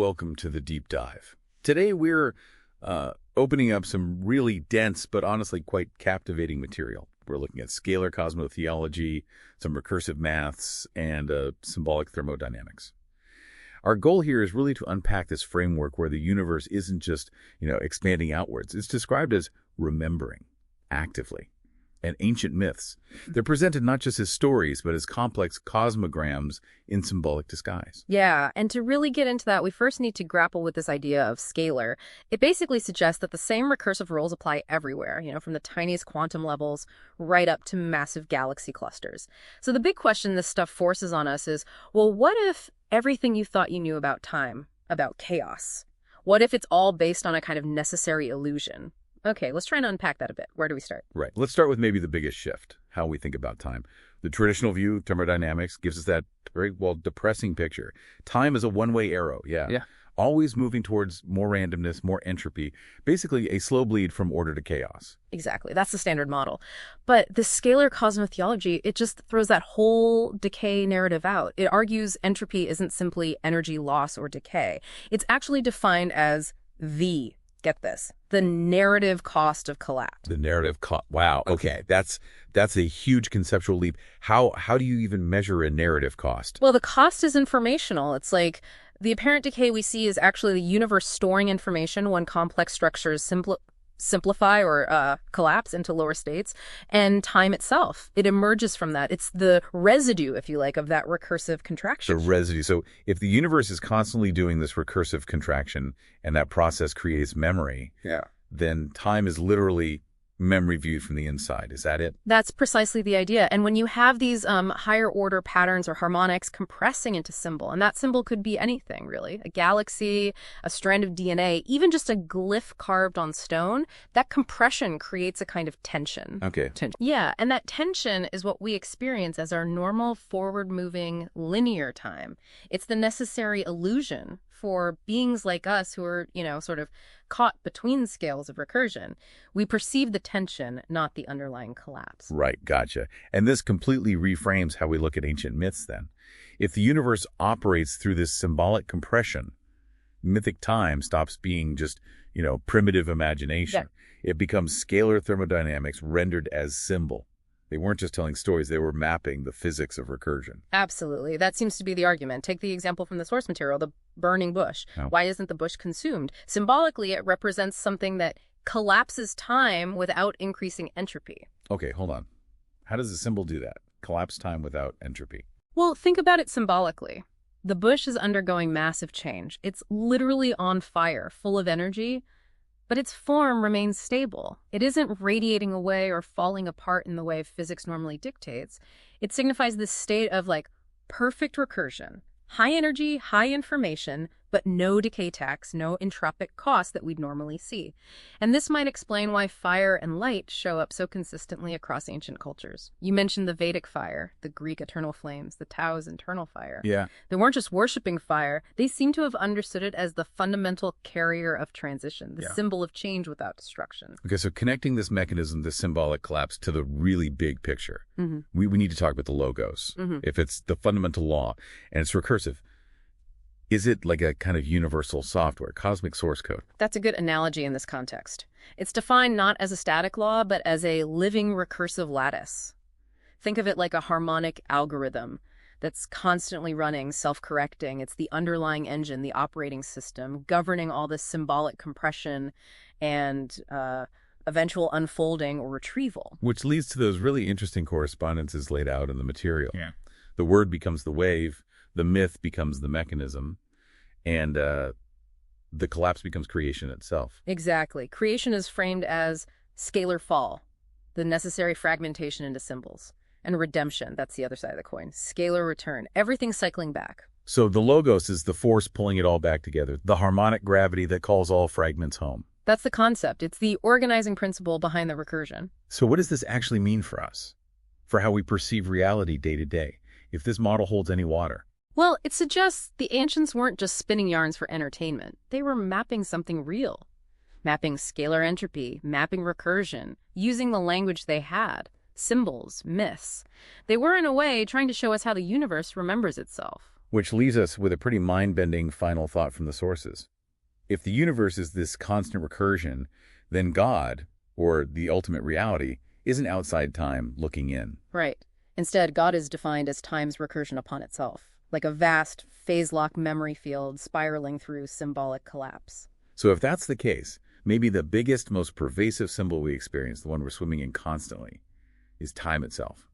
Welcome to the deep dive. Today we're opening up some really dense but honestly quite captivating material. We're looking at scalar cosmotheology, some recursive maths, and symbolic thermodynamics. Our goal here is really to unpack this framework where the universe isn't just, expanding outwards. It's described as remembering actively. And ancient myths. They're presented not just as stories, but as complex cosmograms in symbolic disguise. Yeah, and to really get into that, we first need to grapple with this idea of scalar. It basically suggests that the same recursive rules apply everywhere, from the tiniest quantum levels right up to massive galaxy clusters. So the big question this stuff forces on us is, well, what if everything you thought you knew about time, about chaos? What if it's all based on a kind of necessary illusion? Okay, let's try and unpack that a bit. Where do we start? Right. Let's start with maybe the biggest shift, how we think about time. The traditional view of thermodynamics gives us that very, depressing picture. Time is a one-way arrow, yeah. Always moving towards more randomness, more entropy, basically a slow bleed from order to chaos. Exactly. That's the standard model. But the scalar cosmotheology, it just throws that whole decay narrative out. It argues entropy isn't simply energy loss or decay. It's actually defined as get this, the narrative cost of collapse. The narrative cost. Wow. Okay. That's a huge conceptual leap. How do you even measure a narrative cost? Well, the cost is informational. It's like the apparent decay we see is actually the universe storing information when complex structures simplify or collapse into lower states, and time itself. It emerges from that. It's the residue, if you like, of that recursive contraction. The residue. So if the universe is constantly doing this recursive contraction and that process creates memory, then time is literally memory viewed from the inside. Is that it? That's precisely the idea. And when you have these higher order patterns or harmonics compressing into symbol, and that symbol could be anything, really, a galaxy, a strand of DNA, even just a glyph carved on stone, that compression creates a kind of tension. Okay. Yeah, and that tension is what we experience as our normal forward-moving linear time. It's the necessary illusion for beings like us who are, sort of caught between scales of recursion. We perceive the tension, not the underlying collapse. Right, gotcha. And this completely reframes how we look at ancient myths then. If the universe operates through this symbolic compression, mythic time stops being just, primitive imagination. Yeah. It becomes scalar thermodynamics rendered as symbol. They weren't just telling stories, they were mapping the physics of recursion. Absolutely. That seems to be the argument. Take the example from the source material, the burning bush. Oh. Why isn't the bush consumed? Symbolically, it represents something that collapses time without increasing entropy. Okay, hold on. How does the symbol do that? Collapse time without entropy? Well, think about it symbolically. The bush is undergoing massive change. It's literally on fire, full of energy, but its form remains stable. It isn't radiating away or falling apart in the way physics normally dictates. It signifies this state of perfect recursion, high energy, high information, but no decay tax, no entropic cost that we'd normally see. And this might explain why fire and light show up so consistently across ancient cultures. You mentioned the Vedic fire, the Greek eternal flames, the Tao's internal fire. Yeah. They weren't just worshiping fire. They seem to have understood it as the fundamental carrier of transition, the symbol of change without destruction. Okay, so connecting this mechanism, this symbolic collapse, to the really big picture, we need to talk about the logos. If it's the fundamental law and it's recursive, is it like a kind of universal software, cosmic source code? That's a good analogy in this context. It's defined not as a static law, but as a living recursive lattice. Think of it like a harmonic algorithm that's constantly running, self-correcting. It's the underlying engine, the operating system, governing all this symbolic compression and eventual unfolding or retrieval. Which leads to those really interesting correspondences laid out in the material. Yeah. The word becomes the wave, the myth becomes the mechanism, and the collapse becomes creation itself. Exactly. Creation is framed as scalar fall, the necessary fragmentation into symbols. And redemption, that's the other side of the coin. Scalar return, everything cycling back. So the logos is the force pulling it all back together, the harmonic gravity that calls all fragments home. That's the concept. It's the organizing principle behind the recursion. So what does this actually mean for us? For how we perceive reality day to day, if this model holds any water? Well, it suggests the ancients weren't just spinning yarns for entertainment. They were mapping something real. Mapping scalar entropy, mapping recursion, using the language they had, symbols, myths. They were, in a way, trying to show us how the universe remembers itself. Which leaves us with a pretty mind-bending final thought from the sources. If the universe is this constant recursion, then God, or the ultimate reality, isn't outside time looking in. Right. Instead, God is defined as time's recursion upon itself, like a vast, phase-lock memory field spiraling through symbolic collapse. So if that's the case, maybe the biggest, most pervasive symbol we experience, the one we're swimming in constantly, is time itself.